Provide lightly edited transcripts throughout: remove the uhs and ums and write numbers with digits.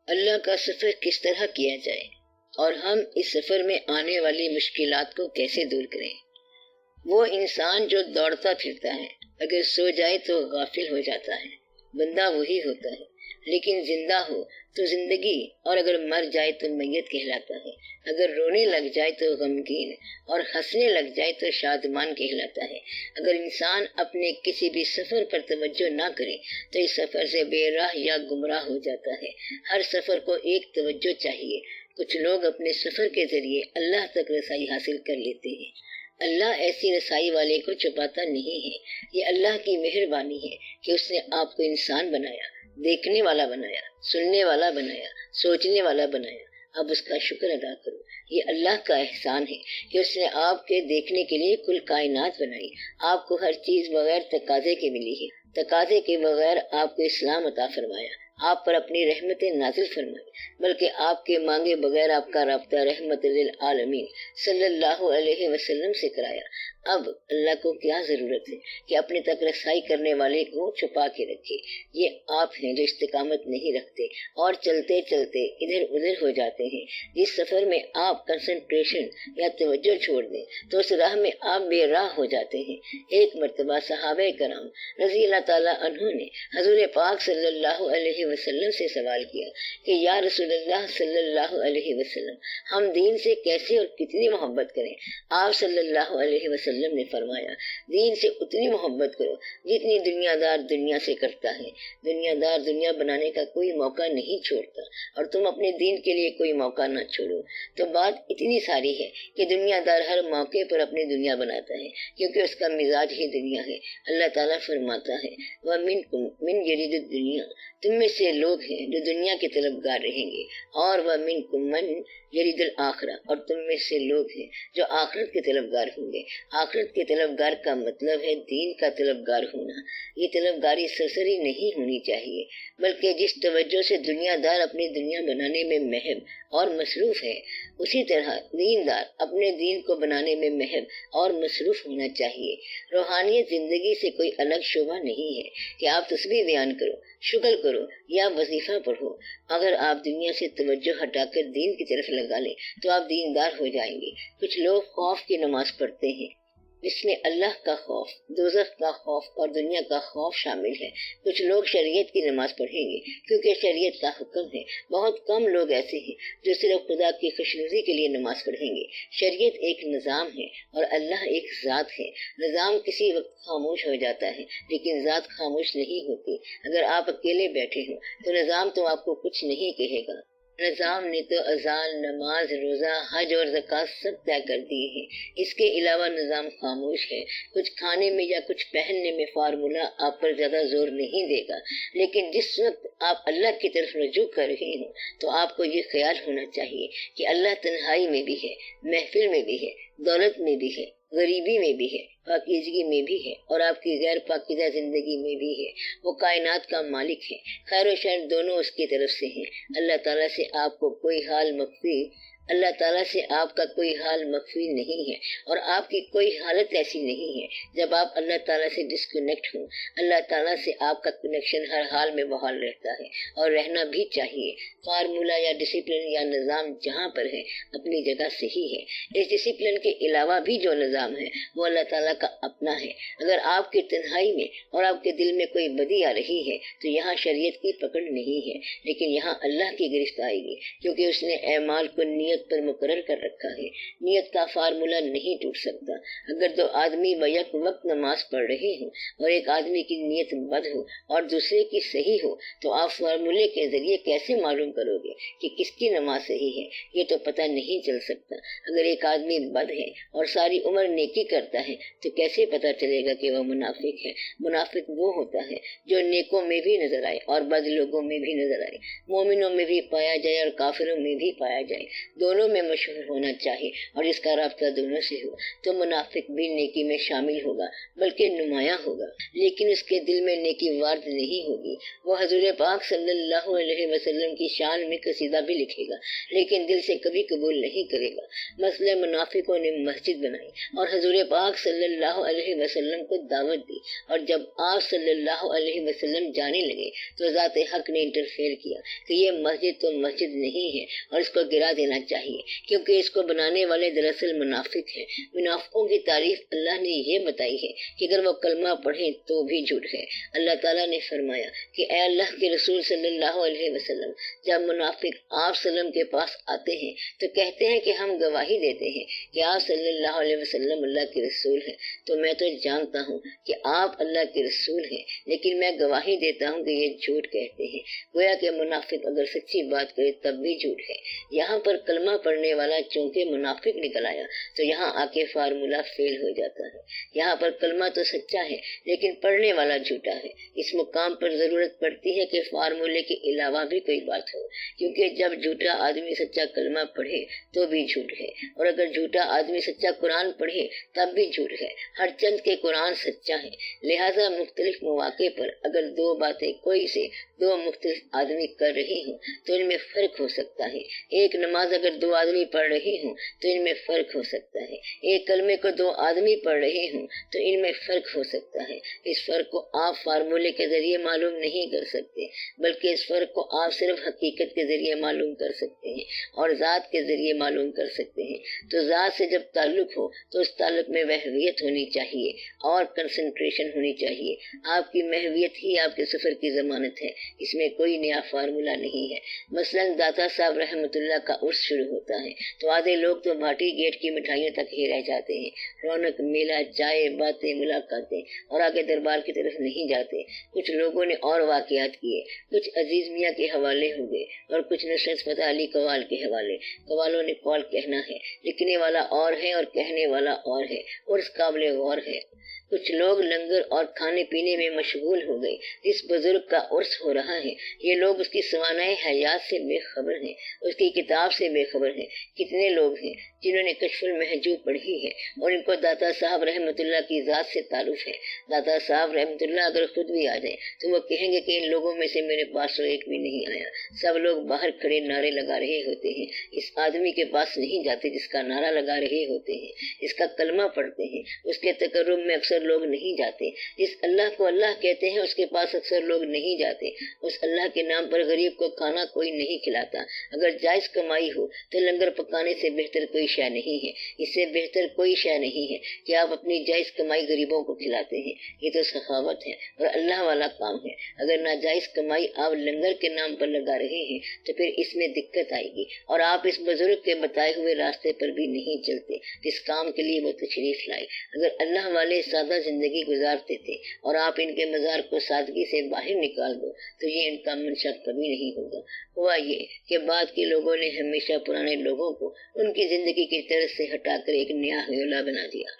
اللہ کا سفر کس طرح کیا جائے اور ہم اس سفر میں آنے والی مشکلات کو کیسے دور کریں۔ وہ انسان جو دوڑتا پھرتا ہے، اگر سو جائے تو غافل ہو جاتا ہے، بندہ وہی ہوتا ہے، لیکن زندہ ہو تو زندگی، اور اگر مر جائے تو میت کہلاتا ہے، اگر رونے لگ جائے تو غمگین اور ہنسنے لگ جائے تو شادمان کہلاتا ہے۔ اگر انسان اپنے کسی بھی سفر پر توجہ نہ کرے تو اس سفر سے بے راہ یا گمراہ ہو جاتا ہے۔ ہر سفر کو ایک توجہ چاہیے۔ کچھ لوگ اپنے سفر کے ذریعے اللہ تک رسائی حاصل کر لیتے ہیں۔ اللہ ایسی رسائی والے کو چھپاتا نہیں ہے۔ یہ اللہ کی مہربانی ہے کہ اس نے آپ کو انسان بنایا، دیکھنے والا بنایا، سننے والا بنایا، سوچنے والا بنایا۔ اب اس کا شکر ادا کرو۔ یہ اللہ کا احسان ہے کہ اس نے آپ کے دیکھنے کے لیے کل کائنات بنائی۔ آپ کو ہر چیز بغیر تقاضے کے ملی ہے، تقاضے کے بغیر آپ کو اسلام عطا فرمایا، آپ پر اپنی رحمتیں نازل فرمائی، بلکہ آپ کے مانگے بغیر آپ کا رابطہ رحمت للعالمین صلی اللہ علیہ وسلم سے کرایا۔ اب اللہ کو کیا ضرورت ہے کہ اپنے تک رسائی کرنے والے کو چھپا کے رکھے۔ یہ آپ ہیں جو استقامت نہیں رکھتے اور چلتے چلتے ادھر ادھر ہو جاتے ہیں۔ جس سفر میں آپ کنسنٹریشن یا توجہ چھوڑ دیں تو اس راہ میں آپ بے راہ ہو جاتے ہیں۔ ایک مرتبہ صحابہ کرام رضی اللہ تعالیٰ عنہ نے حضور پاک صلی اللہ علیہ وسلم سے سوال کیا کہ یا رسول اللہ صلی اللہ علیہ وسلم، ہم دین سے کیسے اور کتنی محبت کریں؟ آپ صلی اللہ علیہ وسلم نے فرمایا، دین سے اتنی محبت کرو جتنی دنیا دار دنیا سے کرتا ہے۔ دنیا دار دنیا بنانے کا کوئی موقع نہیں چھوڑتا، اور تم اپنے دین کے لیے کوئی موقع نہ چھوڑو۔ تو بات اتنی ساری ہے کہ دنیا دار ہر موقع پر اپنی دنیا بناتا ہے، کیونکہ اس کا مزاج ہی دنیا ہے۔ اللہ تعالیٰ فرماتا ہے وَمِنْكُمْ مِنْ يَرِدُ الدُّنْيَا، تم میں سے لوگ ہیں جو دنیا کے طلبگار رہیں گے، اور وَمِنْكُمْ مَنْ يَرِدُ الْآخِرَةَ، اور تم میں سے لوگ ہیں جو آخرت کے طلبگار ہوں گے۔ آخرت کے طلبگار کا مطلب ہے دین کا طلبگار ہونا۔ یہ طلبگاری سرسری نہیں ہونی چاہیے، بلکہ جس توجہ سے دنیا دار اپنی دنیا بنانے میں مہم اور مصروف ہے، اسی طرح دین دار اپنے دین کو بنانے میں مہم اور مصروف ہونا چاہیے۔ روحانیت زندگی سے کوئی الگ شعبہ نہیں ہے کہ آپ تسبیح بیان کرو، شکر کرو یا وظیفہ پڑھو۔ اگر آپ دنیا سے توجہ ہٹا کر دین کی طرف لگا لیں تو آپ دیندار ہو جائیں گے۔ کچھ لوگ خوف کی نماز پڑھتے ہیں، اس میں اللہ کا خوف، دوزخ کا خوف اور دنیا کا خوف شامل ہے۔ کچھ لوگ شریعت کی نماز پڑھیں گے کیونکہ شریعت کا حکم ہے۔ بہت کم لوگ ایسے ہیں جو صرف خدا کی خوشنودی کے لیے نماز پڑھیں گے۔ شریعت ایک نظام ہے اور اللہ ایک ذات ہے۔ نظام کسی وقت خاموش ہو جاتا ہے لیکن ذات خاموش نہیں ہوتی۔ اگر آپ اکیلے بیٹھے ہوں تو نظام تو آپ کو کچھ نہیں کہے گا۔ نظام نے تو اذان، نماز، روزہ، حج اور زکوٰۃ سب طے کر دیے ہیں۔ اس کے علاوہ نظام خاموش ہے۔ کچھ کھانے میں یا کچھ پہننے میں فارمولہ آپ پر زیادہ زور نہیں دے گا، لیکن جس وقت آپ اللہ کی طرف رجوع کر رہے ہوں تو آپ کو یہ خیال ہونا چاہیے کہ اللہ تنہائی میں بھی ہے، محفل میں بھی ہے، دولت میں بھی ہے، غریبی میں بھی ہے، پاکیزگی میں بھی ہے، اور آپ کی غیر پاکیزہ زندگی میں بھی ہے۔ وہ کائنات کا مالک ہے، خیر و شر دونوں اس کی طرف سے ہیں۔ اللہ تعالیٰ سے آپ کا کوئی حال مخفی نہیں ہے، اور آپ کی کوئی حالت ایسی نہیں ہے جب آپ اللہ تعالیٰ سے ڈسکنیکٹ ہوں۔ اللہ تعالیٰ سے آپ کا کنیکشن ہر حال میں بحال رہتا ہے اور رہنا بھی چاہیے۔ فارمولہ یا ڈسپلن یا نظام جہاں پر ہے اپنی جگہ صحیح ہے۔ اس ڈسپلن کے علاوہ بھی جو نظام ہے وہ اللہ تعالیٰ کا اپنا ہے۔ اگر آپ کی تنہائی میں اور آپ کے دل میں کوئی بدی آ رہی ہے تو یہاں شریعت کی پکڑ نہیں ہے، لیکن یہاں اللہ کی گرفت آئے گی، کیونکہ اس نے اعمال کو نیت پر مقرر کر رکھا ہے۔ نیت کا فارمولہ نہیں ٹوٹ سکتا۔ اگر دو آدمی بیک وقت نماز پڑھ رہے ہوں اور ایک آدمی کی نیت بد ہو اور دوسرے کی صحیح ہو تو آپ فارمولے کے ذریعے کیسے معلوم کرو گے کہ کس کی نماز صحیح ہے؟ یہ تو پتہ نہیں چل سکتا۔ اگر ایک آدمی بد ہے اور ساری عمر نیکی کرتا ہے تو کیسے پتہ چلے گا کہ وہ منافق ہے؟ منافق وہ ہوتا ہے جو نیکوں میں بھی نظر آئے اور بد لوگوں میں بھی نظر آئے، مومنوں میں بھی پایا جائے اور کافروں میں بھی پایا جائے، دونوں میں مشہور ہونا چاہیے اور جس کا رابطہ دونوں سے ہو تو منافق بھی نیکی میں شامل ہوگا بلکہ نمایاں ہوگا، لیکن اس کے دل میں نیکی وارد نہیں ہوگی۔ وہ حضور پاک صلی اللہ علیہ وسلم کی شان میں قصیدہ بھی لکھے گا لیکن دل سے کبھی قبول نہیں کرے گا۔ مثلا منافقوں نے مسجد بنائی اور حضور پاک صلی اللہ علیہ وسلم کو دعوت دی، اور جب آپ صلی اللہ علیہ وسلم جانے لگے تو ذات حق نے انٹرفیئر کیا کہ یہ مسجد تو مسجد نہیں ہے اور اس کو گرا دینا چاہیے، کیونکہ اس کو بنانے والے دراصل منافق ہیں۔ منافقوں کی تعریف اللہ نے یہ بتائی ہے کہ اگر وہ کلمہ پڑھیں تو بھی جھوٹ ہے۔ اللہ تعالیٰ نے فرمایا کہ اے اللہ کے رسول صلی اللہ علیہ وسلم، جب منافق آپ صلی اللہ علیہ وسلم کے پاس آتے ہیں تو کہتے ہیں کہ ہم گواہی دیتے ہیں کہ آپ صلی اللہ علیہ وسلم اللہ کے رسول ہیں، تو میں تو جانتا ہوں کہ آپ اللہ کے رسول ہیں، لیکن میں گواہی دیتا ہوں کہ یہ جھوٹ کہتے ہیں۔ گویا کہ منافق اگر سچی بات کرے تب بھی جھوٹ ہے۔ یہاں پر کلمہ پڑھنے والا چونکہ منافق نکل آیا تو یہاں آ کے فارمولہ فیل ہو جاتا ہے۔ یہاں پر کلمہ تو سچا ہے لیکن پڑھنے والا جھوٹا ہے۔ اس مقام پر ضرورت پڑتی ہے کہ فارمولے کے علاوہ بھی کوئی بات ہو، کیونکہ جب جھوٹا آدمی سچا کلمہ پڑھے تو بھی جھوٹ ہے، اور اگر جھوٹا آدمی سچا قرآن پڑھے تب بھی جھوٹ ہے۔ ہر چند کے قرآن سچا ہے، لہذا مختلف مواقع پر اگر دو باتیں کوئی سے دو مختلف آدمی کر رہے ہوں تو ان میں فرق ہو سکتا ہے۔ ایک نماز اگر دو آدمی پڑھ رہے ہوں تو ان میں فرق ہو سکتا ہے، ایک کلمے کو دو آدمی پڑھ رہے ہوں تو ان میں فرق ہو سکتا ہے۔ اس فرق کو آپ فارمولے کے ذریعے معلوم نہیں کر سکتے، بلکہ اس فرق کو آپ صرف حقیقت کے ذریعے معلوم کر سکتے ہیں اور ذات کے ذریعے معلوم کر سکتے ہیں۔ تو ذات سے جب تعلق ہو تو اس تعلق میں وحویت ہونی چاہیے اور کنسنٹریشن ہونی چاہیے۔ آپ کی محویت ہی آپ کے سفر کی ضمانت ہے، اس میں کوئی نیا فارمولہ نہیں ہے۔ مثلا داتا صاحب رحمۃ اللہ کا عرس شروع ہوتا ہے تو آدھے لوگ تو بھاٹی گیٹ کی مٹھائیوں تک ہی رہ جاتے ہیں، رونق میلہ، چائے، باتیں، ملاقاتیں، اور آگے دربار کی طرف نہیں جاتے۔ کچھ لوگوں نے اور واقعات کیے، کچھ عزیز میاں کے حوالے ہو گئے اور کچھ نصرت فتح علی قوال کے حوالے۔ قوالوں نے قول کہنا ہے، لکھنے والا اور ہے اور کہنے والا اور ہے، اور اس قابل غور ہے۔ کچھ لوگ لنگر اور کھانے پینے میں مشغول ہو گئے۔ جس بزرگ کا عرس ہو رہا ہے یہ لوگ اس کی سوانح حیات سے بے خبر ہیں، اس کی کتاب سے بے خبر ہیں۔ کتنے لوگ ہیں جنہوں نے کشف المحجوب پڑھی ہے اور ان کو داتا صاحب رحمۃ اللہ کی ذات سے تعلق ہے۔ داتا صاحب رحمۃ اللہ اگر خود بھی آ جائیں تو وہ کہیں گے کہ ان لوگوں میں سے میرے پاس تو ایک بھی نہیں آیا۔ سب لوگ باہر کھڑے نعرے لگا رہے ہوتے ہیں، اس آدمی کے پاس نہیں جاتے جس کا نعرہ لگا رہے ہوتے ہیں، اس کا کلمہ پڑھتے ہیں، اس کے تقرب میں اکثر لوگ نہیں جاتے، جس اللہ کو اللہ کہتے ہیں اس کے پاس اکثر لوگ نہیں جاتے، اس اللہ کے نام پر غریب کو کھانا کوئی نہیں کھلاتا۔ اگر جائز کمائی ہو تو لنگر پکانے سے بہتر کوئی شے نہیں ہے، اس سے بہتر کوئی شے نہیں ہے کہ آپ اپنی جائز کمائی غریبوں کو کھلاتے ہیں۔ یہ تو سخاوت ہے اور اللہ والا کام ہے۔ اگر ناجائز کمائی آپ لنگر کے نام پر لگا رہے ہیں تو پھر اس میں دقت آئے گی اور آپ اس بزرگ کے بتائے ہوئے راستے پر بھی نہیں چلتے جس کام کے لیے وہ تشریف لائے۔ اگر اللہ والے سادہ زندگی گزارتے تھے اور آپ ان کے مزار کو سادگی سے باہر نکال دو تو یہ ان کا منشا کبھی نہیں ہوگا۔ ہوا یہ کہ بعد کے لوگوں نے ہمیشہ پرانے لوگوں کو ان کی زندگی کی طرز سے ہٹا کر ایک نیا حیولہ بنا دیا۔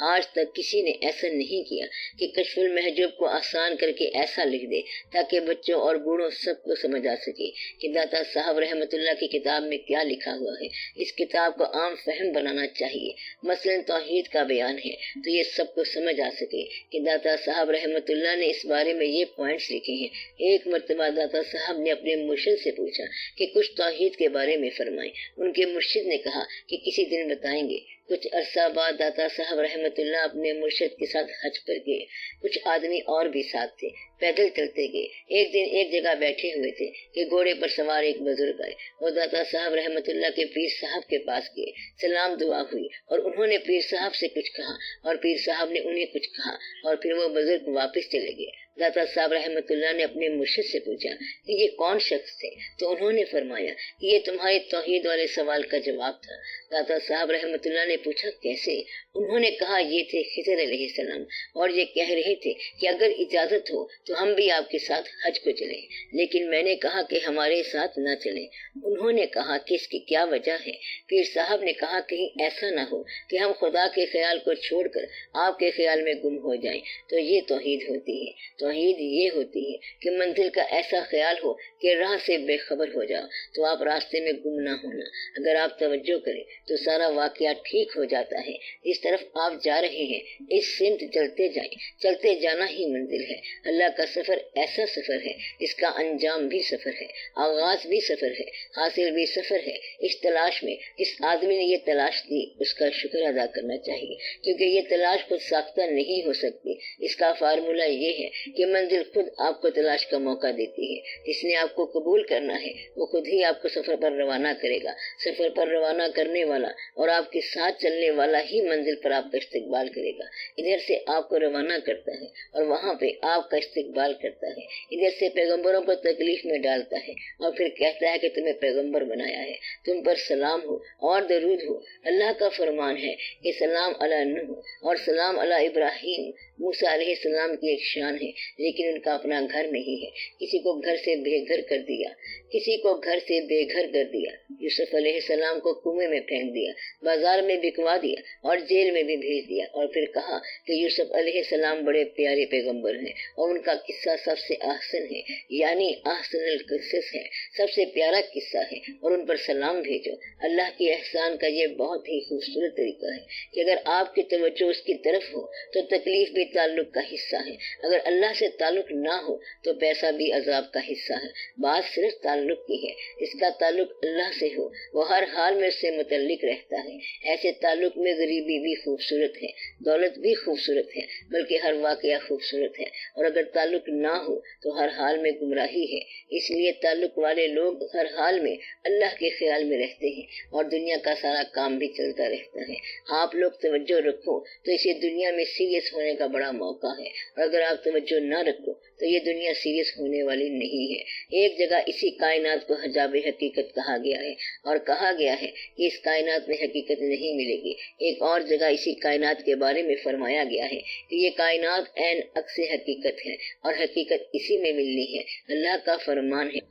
آج تک کسی نے ایسا نہیں کیا کہ کشف المحجوب کو آسان کر کے ایسا لکھ دے تاکہ بچوں اور بوڑھوں سب کو سمجھ آ سکے کہ داتا صاحب رحمۃ اللہ کی کتاب میں کیا لکھا ہوا ہے۔ اس کتاب کو عام فہم بنانا چاہیے۔ مثلا توحید کا بیان ہے تو یہ سب کو سمجھ آ سکے کہ داتا صاحب رحمۃ اللہ نے اس بارے میں یہ پوائنٹس لکھے ہیں۔ ایک مرتبہ داتا صاحب نے اپنے مرشد سے پوچھا کہ کچھ توحید کے بارے میں فرمائیں۔ ان کے مرشد نے کہا کہ کسی دن بتائیں گے۔ کچھ عرصہ بعد داتا صاحب رحمۃ اللہ اپنے مرشد کے ساتھ حج پر گئے۔ کچھ آدمی اور بھی ساتھ تھے، پیدل چلتے گئے۔ ایک دن ایک جگہ بیٹھے ہوئے تھے کہ گھوڑے پر سوار ایک بزرگ آئے۔ وہ داتا صاحب رحمۃ اللہ کے پیر صاحب کے پاس گئے، سلام دعا ہوئی اور انہوں نے پیر صاحب سے کچھ کہا اور پیر صاحب نے انہیں کچھ کہا اور پھر وہ بزرگ واپس چلے گئے۔ داتا صاحب رحمۃ اللہ نے اپنے مرشد سے پوچھا کہ یہ کون شخص تھے، تو انہوں نے فرمایا کہ یہ تمہارے توحید والے سوال کا جواب تھا۔ داتا صاحب رحمۃ اللہ نے پوچھا کیسے؟ انہوں نے کہا یہ تھے خضر علیہ السلام اور یہ کہہ رہے تھے کہ اگر اجازت ہو تو تو ہم بھی آپ کے ساتھ حج کو چلیں، لیکن میں نے کہا کہ ہمارے ساتھ نہ چلیں۔ انہوں نے کہا کہ اس کی کیا وجہ ہے؟ پیر صاحب نے کہا کہیں ایسا نہ ہو کہ ہم خدا کے خیال کو چھوڑ کر آپ کے خیال میں گم ہو جائیں۔ تو یہ توحید ہوتی ہے۔ توحید یہ ہوتی ہے کہ منزل کا ایسا خیال ہو کہ راہ سے بے خبر ہو جاؤ تو آپ راستے میں گم نہ ہونا۔ اگر آپ توجہ کریں تو سارا واقعہ ٹھیک ہو جاتا ہے۔ جس طرف آپ جا رہے ہیں اس سمت چلتے جائیں، چلتے جانا ہی منزل ہے۔ اللہ کا سفر ایسا سفر ہے جس کا انجام بھی سفر ہے، آغاز بھی سفر ہے، حاصل بھی سفر ہے۔ اس تلاش میں جس آدمی نے یہ تلاش دی اس کا شکر ادا کرنا چاہیے، کیونکہ یہ تلاش خود ساختہ نہیں ہو سکتی۔ اس کا فارمولہ یہ ہے کہ منزل خود آپ کو تلاش کا موقع دیتی ہے۔ جس نے آپ کو قبول کرنا ہے وہ خود ہی آپ کو سفر پر روانہ کرے گا۔ سفر پر روانہ کرنے والا اور آپ کے ساتھ چلنے والا ہی منزل پر آپ کا استقبال کرے گا۔ ادھر سے آپ کو روانہ کرتا ہے اور وہاں پہ آپ کا استقبال کرتا ہے۔ ادھر سے پیغمبروں کو تکلیف میں ڈالتا ہے اور پھر کہتا ہے کہ تمہیں پیغمبر بنایا ہے، تم پر سلام ہو اور درود ہو۔ اللہ کا فرمان ہے کہ سلام علی نوح اور سلام علی ابراہیم۔ موسیٰ علیہ السلام کی ایک شان ہے لیکن ان کا اپنا گھر نہیں ہے۔ کسی کو گھر سے بے گھر کر دیا، کسی کو گھر سے بے گھر کر دیا۔ یوسف علیہ السلام کو کنویں میں پھینک دیا، بازار میں بکوا دیا اور جیل میں بھی بھیج دیا، اور پھر کہا کہ یوسف علیہ السلام بڑے پیارے پیغمبر ہیں اور ان کا قصہ سب سے احسن ہے، یعنی احسن القصص ہے، سب سے پیارا قصہ ہے اور ان پر سلام بھیجو۔ اللہ کے احسان کا یہ بہت ہی خوبصورت طریقہ ہے کہ اگر آپ کی توجہ اس کی طرف ہو تو تکلیف بھی تعلق کا حصہ ہے، اگر اللہ سے تعلق نہ ہو تو پیسہ بھی عذاب کا حصہ ہے۔ بات صرف تعلق کی ہے، اس کا تعلق اللہ سے ہو وہ ہر حال میں اس سے متعلق رہتا ہے۔ ایسے تعلق میں غریبی بھی خوبصورت ہے، دولت بھی خوبصورت ہے، بلکہ ہر واقعہ خوبصورت ہے، اور اگر تعلق نہ ہو تو ہر حال میں گمراہی ہے۔ اس لیے تعلق والے لوگ ہر حال میں اللہ کے خیال میں رہتے ہیں اور دنیا کا سارا کام بھی چلتا رہتا ہے۔ آپ لوگ توجہ رکھو تو اسی دنیا میں سیریس ہونے کا بڑا موقع ہے، اور اگر آپ توجہ نہ رکھو تو یہ دنیا سیریس ہونے والی نہیں ہے۔ ایک جگہ اسی کائنات کو حجاب حقیقت کہا گیا ہے اور کہا گیا ہے کہ اس کائنات میں حقیقت نہیں ملے گی۔ ایک اور جگہ اسی کائنات کے بارے میں فرمایا گیا ہے کہ یہ کائنات عین عکس حقیقت ہے اور حقیقت اسی میں ملنی ہے۔ اللہ کا فرمان ہے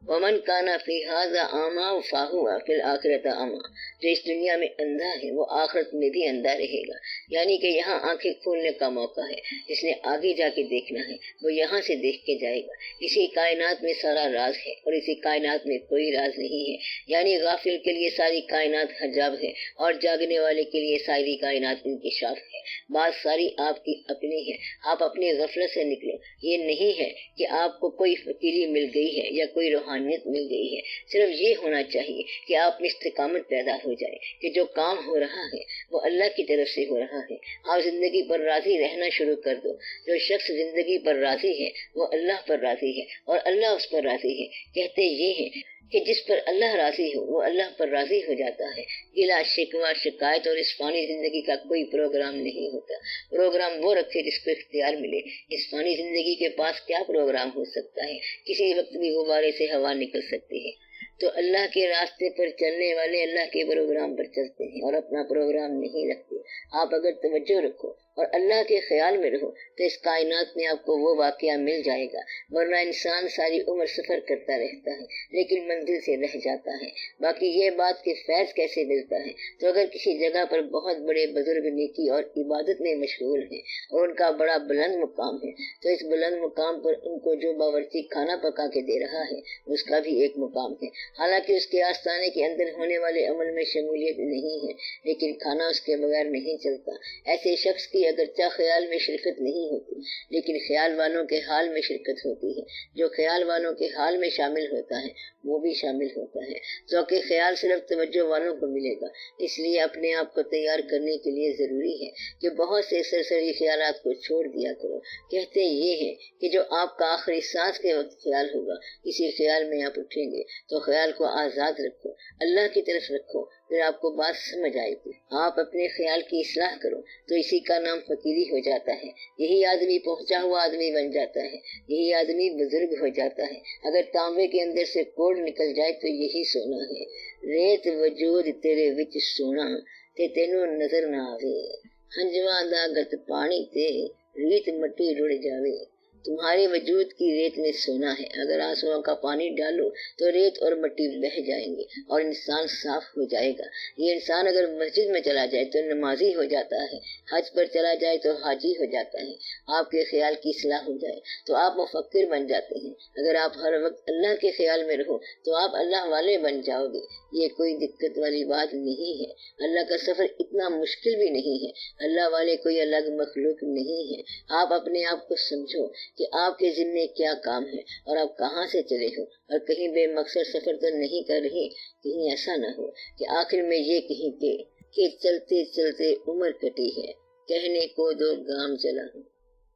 وَمَنْ كَانَ فِي هَذَا أَعْمَىٰ فَهُوَ فِي الْآخِرَةِ أَعْمَىٰ۔ جو اس دنیا میں اندھا ہے وہ آخرت میں بھی اندھا رہے گا، یعنی کہ یہاں آنکھیں کھولنے کا موقع ہے۔ جس نے آگے جا کے دیکھنا ہے وہ یہاں سے دیکھ کے جائے گا۔ اسی کائنات میں سارا راز ہے اور اسی کائنات میں کوئی راز نہیں ہے، یعنی غافل کے لیے ساری کائنات حجاب ہے اور جاگنے والے کے لیے ساری کائنات انکشاف ہے۔ بات ساری آپ کی اپنی ہے، آپ اپنی غفلت سے نکلو۔ یہ نہیں ہے کہ آپ کو کوئی فقیری مل گئی ہے یا کوئی روحانیت مل گئی ہے، صرف یہ ہونا چاہیے کہ آپ میں استقامت پیدا ہو جائے کہ جو کام ہو رہا ہے وہ اللہ کی طرف سے ہو رہا ہے۔ آپ زندگی پر راضی رہنا شروع کر دو۔ جو شخص زندگی پر راضی ہے وہ اللہ پر راضی ہے اور اللہ اس پر راضی ہے۔ کہتے یہ ہیں کہ جس پر اللہ راضی ہو وہ اللہ پر راضی ہو جاتا ہے۔ گلا شکوہ شکایت اور اس فانی زندگی کا کوئی پروگرام نہیں ہوتا۔ پروگرام وہ رکھے جس کو اختیار ملے۔ اس فانی زندگی کے پاس کیا پروگرام ہو سکتا ہے؟ کسی وقت بھی غبارے سے ہوا نکل سکتی ہے۔ تو اللہ کے راستے پر چلنے والے اللہ کے پروگرام پر چلتے ہیں اور اپنا پروگرام نہیں رکھتے۔ آپ اگر توجہ رکھو اور اللہ کے خیال میں رہو تو اس کائنات میں آپ کو وہ واقعہ مل جائے گا، ورنہ انسان ساری عمر سفر کرتا رہتا ہے لیکن منزل سے رہ جاتا ہے۔ باقی یہ بات کہ فیض کیسے ملتا ہے، تو اگر کسی جگہ پر بہت بڑے بزرگ نیکی اور عبادت میں مشغول ہیں اور ان کا بڑا بلند مقام ہے تو اس بلند مقام پر ان کو جو باورچی کھانا پکا کے دے رہا ہے اس کا بھی ایک مقام ہے، حالانکہ اس کے آستانے کے اندر ہونے والے عمل میں شمولیت نہیں ہے، لیکن کھانا اس کے بغیر نہیں چلتا۔ ایسے شخص کی اگرچہ خیال میں شرکت نہیں ہوتی لیکن خیال والوں کے حال میں شرکت ہوتی ہے۔ جو خیال والوں کے حال میں شامل ہوتا ہے وہ بھی شامل ہوتا ہے۔ ذوق خیال صرف توجہ والوں کو ملے گا، اس لیے اپنے آپ کو تیار کرنے کے لیے ضروری ہے کہ بہت سے سرسری خیالات کو چھوڑ دیا کرو۔ کہتے یہ ہے کہ جو آپ کا آخری سانس کے وقت خیال ہوگا اسی خیال میں آپ اٹھیں گے، تو خیال کو آزاد رکھو، اللہ کی طرف رکھو، پھر آپ کو بات سمجھ آئے گی۔ آپ اپنے خیال کی اصلاح کرو تو اسی کا نام فقیری ہو جاتا ہے۔ یہی آدمی پہنچا ہوا آدمی بن جاتا ہے، یہی آدمی بزرگ ہو جاتا ہے۔ اگر تانبے کے اندر سے کوڑ نکل جائے تو یہی سونا ہے۔ ریت وجود تیرے وچ سونا تے تینوں نظر نہ آوے، ہنجواں دا گت پانی تے ریت مٹی رڑ جاوے۔ تمہارے وجود کی ریت میں سونا ہے، اگر آنسوؤں کا پانی ڈالو تو ریت اور مٹی بہہ جائیں گے اور انسان صاف ہو جائے گا۔ یہ انسان اگر مسجد میں چلا جائے تو نمازی ہو جاتا ہے، حج پر چلا جائے تو حاجی ہو جاتا ہے، آپ کے خیال کی اصلاح ہو جائے تو آپ مفکر بن جاتے ہیں، اگر آپ ہر وقت اللہ کے خیال میں رہو تو آپ اللہ والے بن جاؤ گے۔ یہ کوئی دقت والی بات نہیں ہے، اللہ کا سفر اتنا مشکل بھی نہیں ہے، اللہ والے کوئی الگ مخلوق نہیں ہے۔ آپ اپنے آپ کو سمجھو کہ آپ کے ذمے کیا کام ہے اور آپ کہاں سے چلے ہو، اور کہیں بے مقصد سفر تو نہیں کر رہے، کہیں ایسا نہ ہو کہ آخر میں یہ کہیں کہ چلتے چلتے عمر کٹی ہے، کہنے کو دو گام چلا ہوں۔